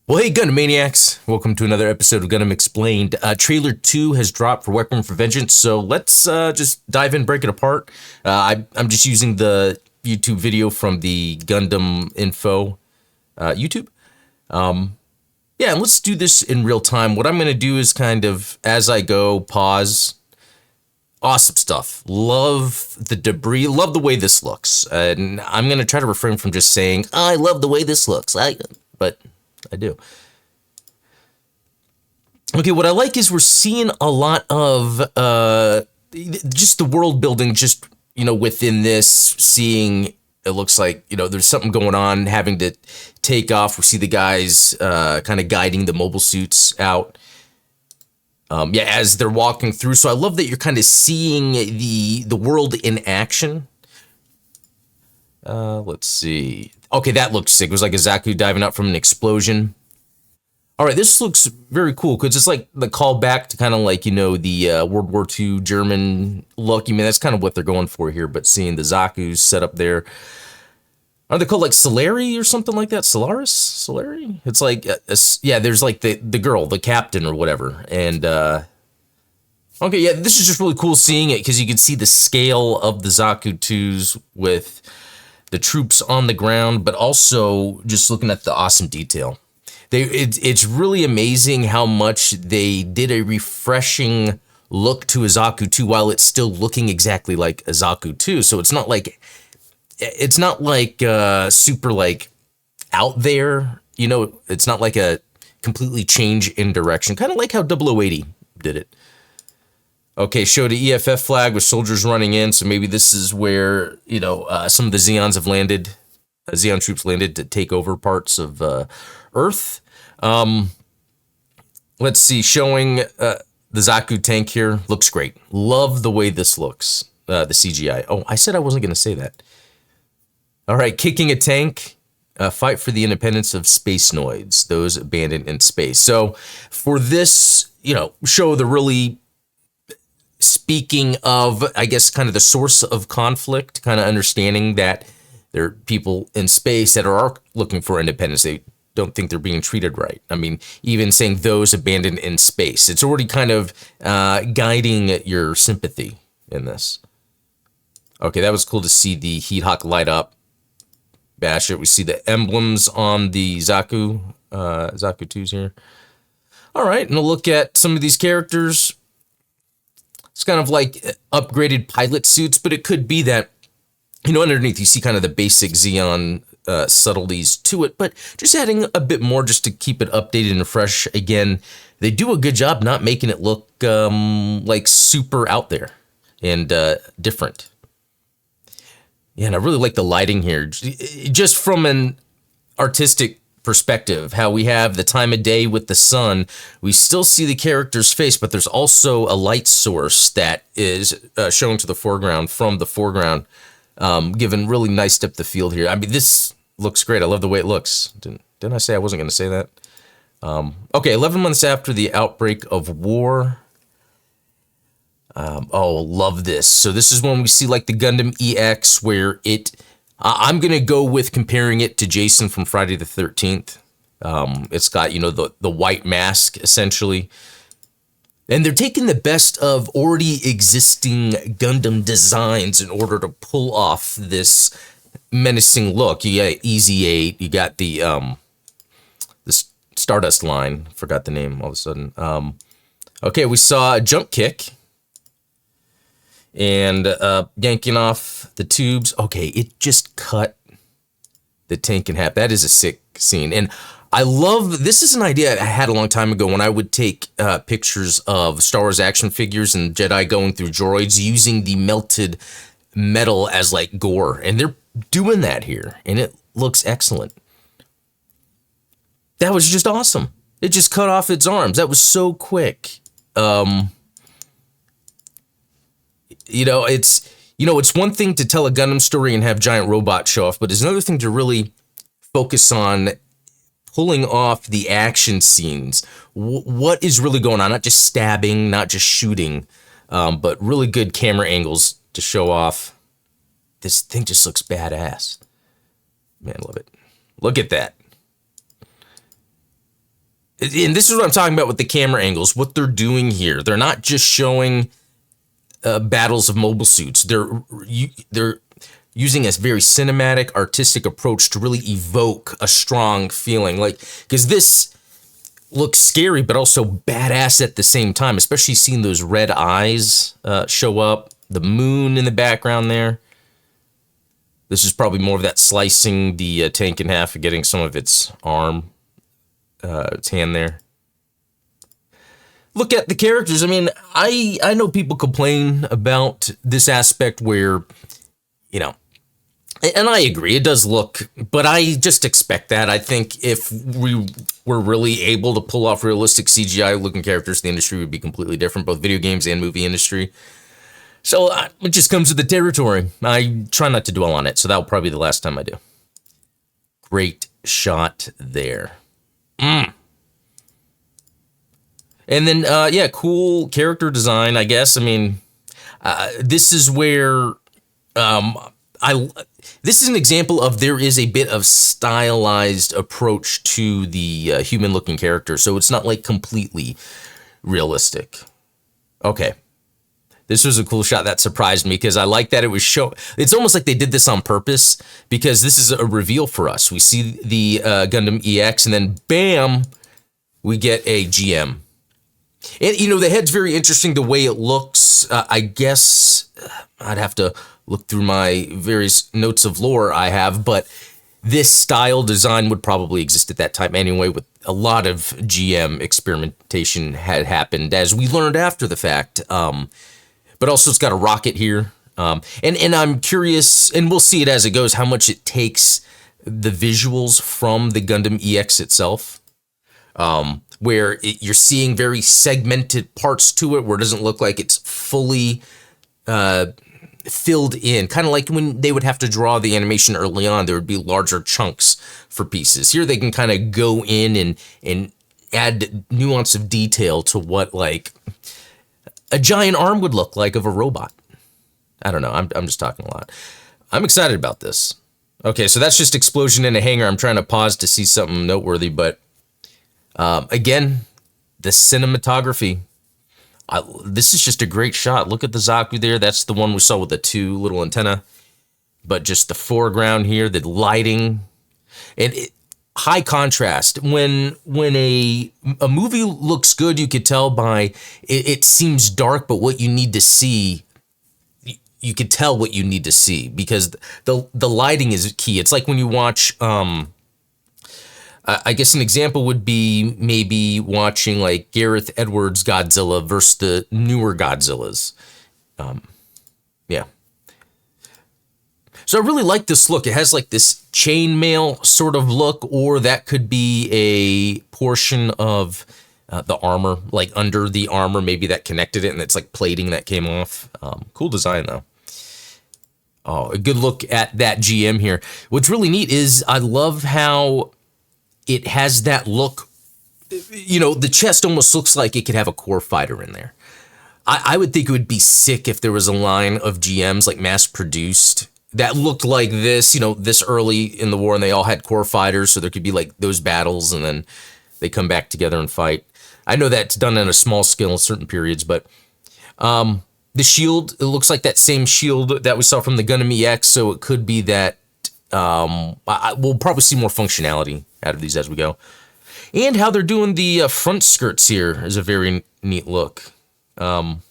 Well, hey, Gundam Maniacs! Welcome to another episode of Gundam Explained. Trailer 2 has dropped for Weapon for Vengeance, so let's just dive in, break it apart. I'm just using the YouTube video from the Gundam Info YouTube. Yeah, and let's do this in real time. What I'm going to do is kind of, as I go, pause. Awesome stuff. Love the debris. Love the way this looks. And I'm going to try to refrain from just saying, I love the way this looks. But I do. Okay, what I like is we're seeing a lot of just the world building, just, within this, seeing it looks like, there's something going on, having to take off. We see the guys kind of guiding the mobile suits out. As they're walking through. So I love that you're kind of seeing the world in action. Let's see. Okay, that looks sick. It was like a Zaku diving out from an explosion. All right, this looks very cool because it's like the callback to kind of like, the World War II German look. I mean, that's kind of what they're going for here, but seeing the Zaku's set up there. Are they called like Solari or something like that? Solaris? Solari? It's like, there's like the girl, the captain or whatever. And, okay, yeah, this is just really cool seeing it because you can see the scale of the Zaku IIs with the troops on the ground, but also just looking at the awesome detail. It's really amazing how much they did a refreshing look to a Zaku II while it's still looking exactly like a Zaku II. So it's not like super like out there, it's not like a completely change in direction, kind of like how 0080 did it. Okay, showed an EFF flag with soldiers running in, so maybe this is where, some of the Zeons have landed, Zeon troops landed to take over parts of Earth. Let's see, showing the Zaku tank here, looks great. Love the way this looks, the CGI. Oh, I said I wasn't going to say that. All right, kicking a tank, fight for the independence of space noids, those abandoned in space. So for this, show the really, speaking of, I guess, kind of the source of conflict, kind of understanding that there are people in space that are looking for independence. They don't think they're being treated right. I mean, even saying those abandoned in space, it's already kind of guiding your sympathy in this. Okay, that was cool to see the Heat Hawk light up. Bash it. We see the emblems on the Zaku 2s here. All right, and we'll look at some of these characters. It's kind of like upgraded pilot suits, but it could be that, underneath you see kind of the basic Zeon subtleties to it, but just adding a bit more just to keep it updated and fresh. Again, they do a good job not making it look like super out there and different. Yeah, and I really like the lighting here. Just from an artistic perspective, how we have the time of day with the sun, we still see the character's face, but there's also a light source that is shown to the foreground from the foreground, giving really nice depth of field here. I mean, this looks great. I love the way it looks. Didn't I say I wasn't going to say that? Okay, 11 months after the outbreak of war. Love this. So this is when we see like the Gundam EX where I'm going to go with comparing it to Jason from Friday the 13th. It's got, the white mask essentially. And they're taking the best of already existing Gundam designs in order to pull off this menacing look. You got EZ8, you got the Stardust line. Forgot the name all of a sudden. Okay, we saw a jump kick. And yanking off the tubes. Okay, it just cut the tank in half. That is a sick scene. And I love, this is an idea I had a long time ago when I would take pictures of Star Wars action figures and Jedi going through droids using the melted metal as like gore. And they're doing that here. And it looks excellent. That was just awesome. It just cut off its arms. That was so quick. It's one thing to tell a Gundam story and have giant robots show off, but it's another thing to really focus on pulling off the action scenes. What is really going on? Not just stabbing, not just shooting, but really good camera angles to show off. This thing just looks badass. Man, love it. Look at that. And this is what I'm talking about with the camera angles. What they're doing here, they're not just showing battles of mobile suits. They're using a very cinematic, artistic approach to really evoke a strong feeling. Like, because this looks scary, but also badass at the same time, especially seeing those red eyes show up, the moon in the background there. This is probably more of that slicing the tank in half and getting some of its arm, its hand there. Look at the characters. I mean, I know people complain about this aspect where, you know, and I agree, it does look, but I just expect that. I think if we were really able to pull off realistic CGI looking characters, the industry would be completely different, both video games and movie industry. So it just comes with the territory. I try not to dwell on it, so that will probably be the last time I do. Great shot there. And then, yeah, cool character design, I guess. I mean, this is where this is an example of there is a bit of stylized approach to the human-looking character, so it's not like completely realistic. Okay. This was a cool shot that surprised me because I like that it was show. It's almost like they did this on purpose because this is a reveal for us. We see the Gundam EX and then bam, we get a GM. And, you know, the head's very interesting the way it looks. I guess I'd have to look through my various notes of lore I have, but this style design would probably exist at that time anyway, with a lot of GM experimentation had happened, as we learned after the fact. But also it's got a rocket here. And I'm curious, and we'll see it as it goes, how much it takes the visuals from the Gundam EX itself. Where you're seeing very segmented parts to it, where it doesn't look like it's fully filled in. Kind of like when they would have to draw the animation early on, there would be larger chunks for pieces. Here they can kind of go in and add nuance of detail to what like a giant arm would look like of a robot. I don't know. I'm just talking a lot. I'm excited about this. Okay, so that's just explosion in a hangar. I'm trying to pause to see something noteworthy, but again, the cinematography. This is just a great shot. Look at the Zaku there. That's the one we saw with the two little antenna. But just the foreground here, the lighting, and high contrast. When a movie looks good, you could tell by it seems dark, but what you need to see, you could tell what you need to see because the lighting is key. It's like when you watch. I guess an example would be maybe watching like Gareth Edwards' Godzilla versus the newer Godzillas. Yeah. So I really like this look. It has like this chainmail sort of look, or that could be a portion of the armor, like under the armor, maybe that connected it and it's like plating that came off. Cool design though. Oh, a good look at that GM here. What's really neat is I love how it has that look, you know, the chest almost looks like it could have a core fighter in there. I would think it would be sick if there was a line of GMs like mass produced that looked like this, you know, this early in the war and they all had core fighters. So there could be like those battles and then they come back together and fight. I know that's done on a small scale in certain periods, but the shield, it looks like that same shield that we saw from the Gundam EX. So it could be that we'll probably see more functionality out of these as we go. And how they're doing the front skirts here is a very neat look. I'm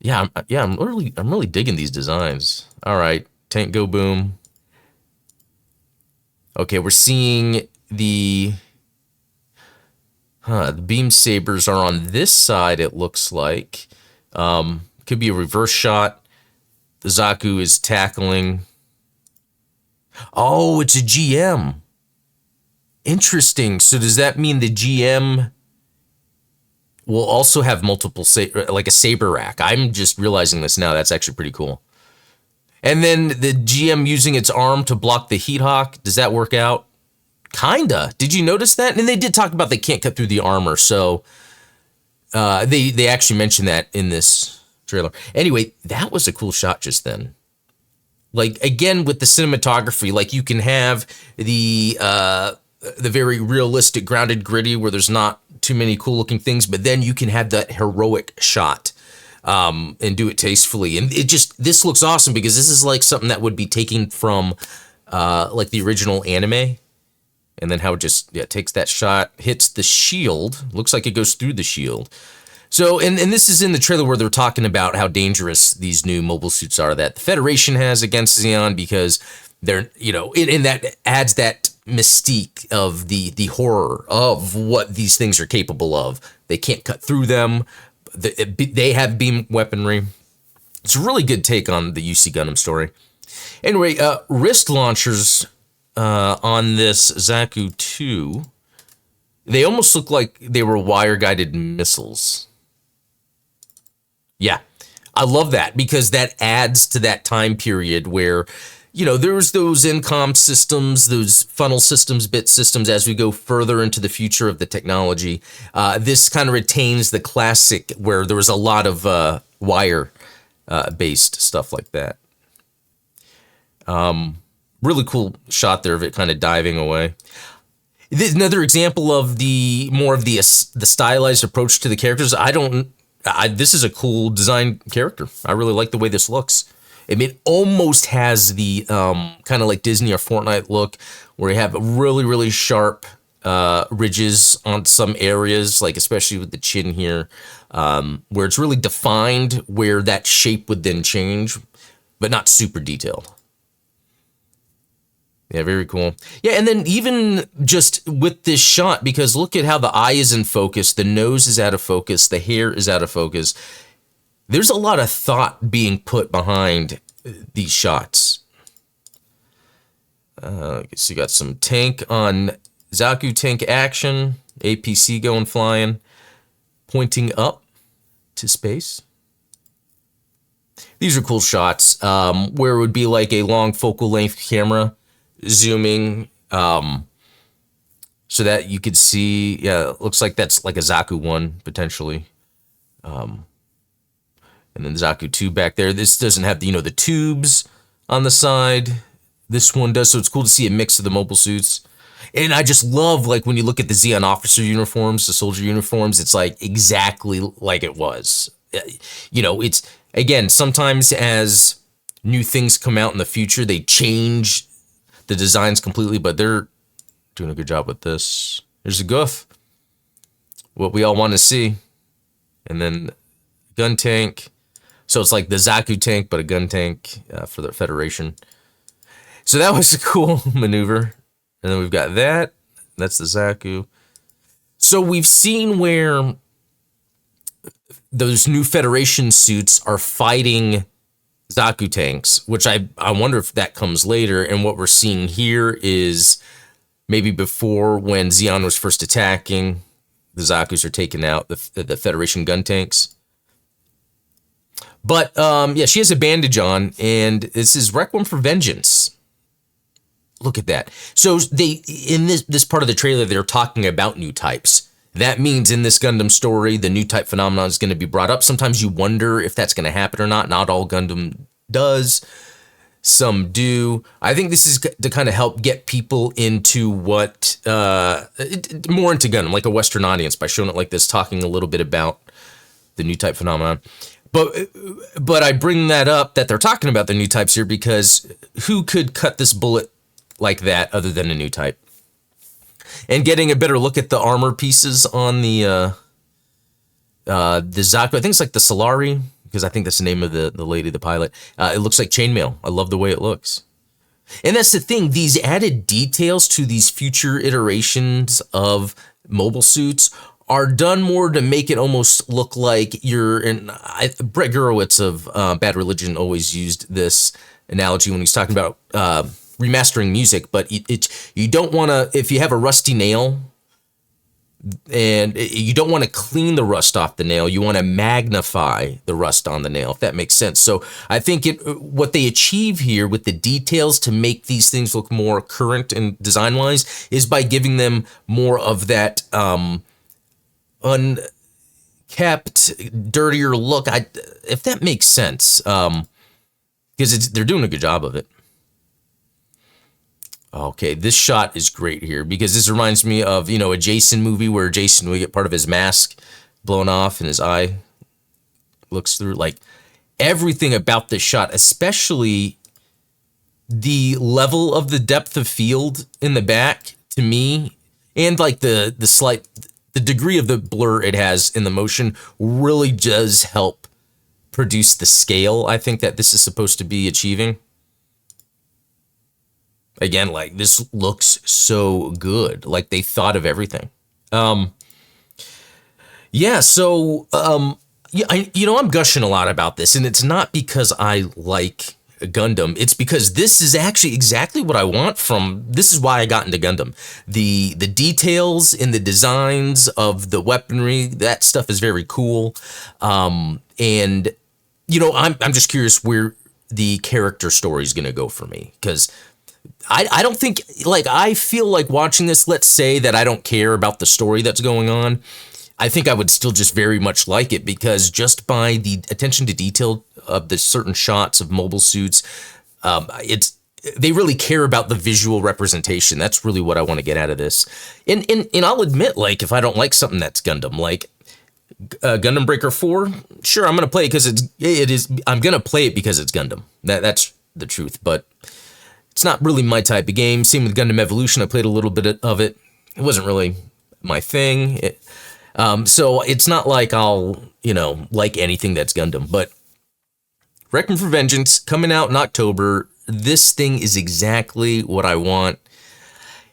really digging these designs. All right, tank go boom. Okay, we're seeing the beam sabers are on this side, it looks like. Could be a reverse shot. The Zaku is tackling. Oh, it's a GM. Interesting. So does that mean the GM will also have multiple, like a saber rack? I'm just realizing this now. That's actually pretty cool. And then the GM using its arm to block the Heat Hawk. Does that work out? Kinda. Did you notice that? And they did talk about they can't cut through the armor. So they actually mentioned that in this trailer. Anyway, that was a cool shot just then. Like, again, with the cinematography, like you can have the the very realistic, grounded, gritty, where there's not too many cool looking things, but then you can have that heroic shot and do it tastefully. And this looks awesome because this is like something that would be taken from like the original anime. And then how it just takes that shot, hits the shield. Looks like it goes through the shield. So, and this is in the trailer where they're talking about how dangerous these new mobile suits are that the Federation has against Xeon because they're, and that adds that mystique of the horror of what these things are capable of. They can't cut through them. They have beam weaponry. It's a really good take on the UC Gundam story. Anyway, wrist launchers on this Zaku II, they almost look like they were wire-guided missiles. Yeah, I love that because that adds to that time period where, there's those incom systems, those funnel systems, bit systems as we go further into the future of the technology. This kind of retains the classic where there was a lot of wire-based stuff like that. Really cool shot there of it kind of diving away. Another example of the stylized approach to the characters. This is a cool design character. I really like the way this looks. It almost has the kind of like Disney or Fortnite look where you have really, really sharp ridges on some areas, like especially with the chin here, where it's really defined where that shape would then change, but not super detailed. Yeah, very cool. Yeah, and then even just with this shot, because look at how the eye is in focus, the nose is out of focus, the hair is out of focus. There's a lot of thought being put behind these shots. So you got some tank on Zaku tank action, APC going flying, pointing up to space. These are cool shots where it would be like a long focal length camera zooming so that you could see, it looks like that's like a Zaku 1 potentially. And then Zaku 2 back there. This doesn't have the, the tubes on the side. This one does, so it's cool to see a mix of the mobile suits. And I just love, like, when you look at the Xeon officer uniforms, the soldier uniforms, it's like exactly like it was. It's, again, sometimes as new things come out in the future, they change the designs completely, but they're doing a good job with this. There's a Gouf, what we all want to see. And then Guntank. So it's like the Zaku tank, but a Guntank for the Federation. So that was a cool maneuver. And then we've got that. That's the Zaku. So we've seen where those new Federation suits are fighting Zaku tanks, which I wonder if that comes later. And what we're seeing here is maybe before, when Xeon was first attacking, the Zakus are taking out the Federation gun tanks. But she has a bandage on, and this is Requiem for Vengeance. Look at that. So they, in this part of the trailer, they're talking about new types. That means in this Gundam story, the new type phenomenon is going to be brought up. Sometimes you wonder if that's going to happen or not. Not all Gundam does. Some do. I think this is to kind of help get people into more into Gundam, like a Western audience, by showing it like this, talking a little bit about the new type phenomenon. But I bring that up, that they're talking about the new types here, because who could cut this bullet like that other than a new type? And getting a better look at the armor pieces on the Zaku, I think it's like the Solari, because I think that's the name of the lady, the pilot. It looks like chainmail. I love the way it looks. And that's the thing, these added details to these future iterations of mobile suits are done more to make it almost look like you're in. Brett Gurewitz of Bad Religion always used this analogy when he's talking about remastering music, but you don't want to, if you have a rusty nail and you don't want to clean the rust off the nail, you want to magnify the rust on the nail, if that makes sense. So I think what they achieve here with the details to make these things look more current and design-wise is by giving them more of that unkept, dirtier look, if that makes sense, because they're doing a good job of it. Okay, this shot is great here because this reminds me of, you know, a Jason movie where Jason would get part of his mask blown off and his eye looks through. Like everything about this shot, especially the level of the depth of field in the back to me, and like the degree of the blur it has in the motion really does help produce the scale I think that this is supposed to be achieving. Again, like this looks so good. Like they thought of everything. Yeah, so yeah, I'm gushing a lot about this, and it's not because I like Gundam. It's because this is actually exactly what I want from. This is why I got into Gundam. The details in the designs of the weaponry, that stuff is very cool. And I'm just curious where the character story is gonna go for me because I don't think, like, I feel like watching this, let's say that I don't care about the story that's going on, I think I would still just very much like it because just by the attention to detail of the certain shots of mobile suits, they really care about the visual representation. That's really what I want to get out of this. And I'll admit, like, if I don't like something that's Gundam, like Gundam Breaker 4, sure, I'm going to play it because I'm going to play it because it's Gundam. That's the truth, but it's not really my type of game. Same with Gundam Evolution. I played a little bit of it. It wasn't really my thing. So it's not like I'll, like anything that's Gundam. But Requiem for Vengeance coming out in October. This thing is exactly what I want.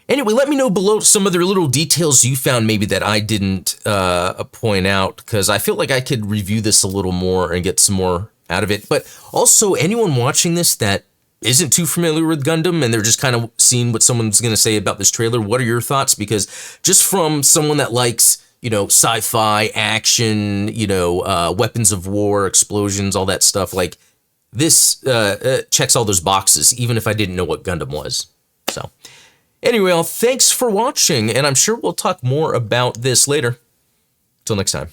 Anyway, let me know below some other little details you found maybe that I didn't point out, because I feel like I could review this a little more and get some more out of it. But also, anyone watching this that isn't too familiar with Gundam and they're just kind of seeing what someone's going to say about this trailer, what are your thoughts? Because just from someone that likes, sci-fi, action, weapons of war, explosions, all that stuff, like this checks all those boxes, even if I didn't know what Gundam was. So anyway, thanks for watching, and I'm sure we'll talk more about this later. Till next time.